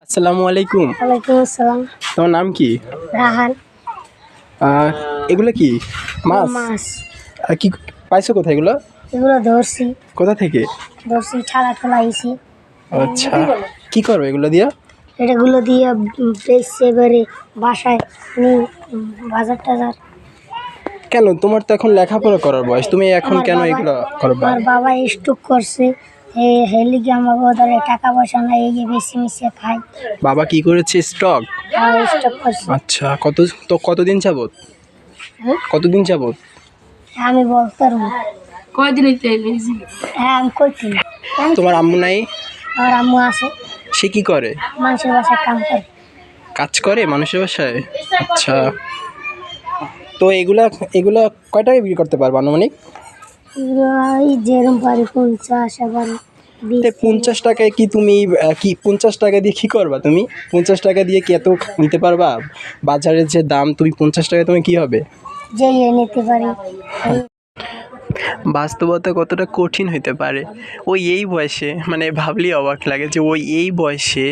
আসসালামু আলাইকুম। ওয়ালাইকুম আসসালাম। তোমার নাম কি? রাহান। এগুলো কি মাছ? মাছ। কি পাইছো কোথায় এগুলো? এগুলো ধরছি কোথা থেকে? ছাড়া ঠোলাইছি। আচ্ছা, কি করবে এগুলো দিয়া? এটাগুলো দিয়ে বেচছে এবারে বাসায় নিয়ে বাজার টাজার। কেন, তোমার তো এখন লেখাপড়া করার বয়স, তুমি এখন কেন এগুলো করবা? আমার বাবা স্ট্রোক করছে, হেলিকে আমার বাবার টাকা পয়সা নাই, এই যে বেশি মিশিয়ে খাই। বাবা কি করেছে, স্টক? স্ট্রোক করছে। আচ্ছা, কতদিন যাবত? হ্যাঁ? কতদিন যাবত? আমি বলতে পারবো না। কয়দিন হইতে হ্যাঁ, আমি করছি না। তোমার আম্মু নাই? আমার আম্মু আছে, সে কি করে? মানুষের বাসায় কাজ করে মানুষের বাসায়? আচ্ছা, তো এগুলা এগুলা কয় টাকায় বিক্রি করতে পারবা আনুমানিক? এই যেরকম পারি 50 আবার 20। 50 টাকায় কি তুমি কি 50 টাকা দিয়ে কি করবা তুমি? 50 টাকা দিয়ে কি এত নিতে পারবা? বাজারের যে দাম, তুমি 50 টাকায় তুমি কি হবে? যে নিতে পারি। বাস্তবতা কতটা কঠিন হইতে পারে ওই এই বয়সে, মানে ভাবলেই অবাক লাগে যে ওই এই বয়সে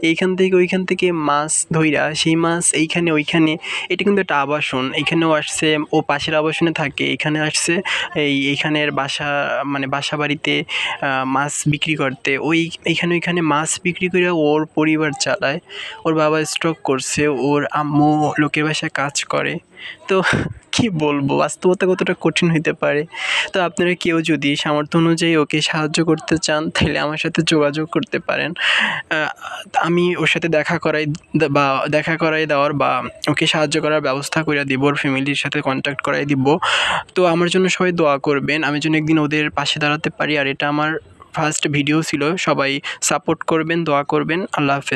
এইখান থেকে ওইখান থেকে মাছ ধইরা সেই মাছ এইখানে ওইখানে। এটা কিন্তু একটা আবাসন, এইখানেও আসছে, ও পাশের আবাসনে থাকে, এখানে আসছে এইখানের বাসা, মানে বাসা বাড়িতে মাছ বিক্রি করতে। এইখানে ওইখানে মাছ বিক্রি করে ওর পরিবার চালায়। ওর বাবা স্ট্রোক করছে, ওর আম্মু লোকের বাসায় কাজ করে। তো কি বলবো, বাস্তবতা কতটা কঠিন হইতে পারে। তো আপনারা কেউ যদি সামর্থ্য অনুযায়ী ওকে সাহায্য করতে চান তাহলে আমার সাথে যোগাযোগ করতে পারেন। আমি ওর সাথে দেখা করাই দেওয়ার বা ওকে সাহায্য করার ব্যবস্থা করে দিব, ওর ফ্যামিলির সাথে কন্ট্যাক্ট করাই দিব। তো আমার জন্য সবাই দোয়া করবেন, আমি যেন একদিন ওদের পাশে দাঁড়াতে পারি। আর এটা আমার ফার্স্ট ভিডিও ছিল, সবাই সাপোর্ট করবেন, দোয়া করবেন। আল্লাহ হাফেজ।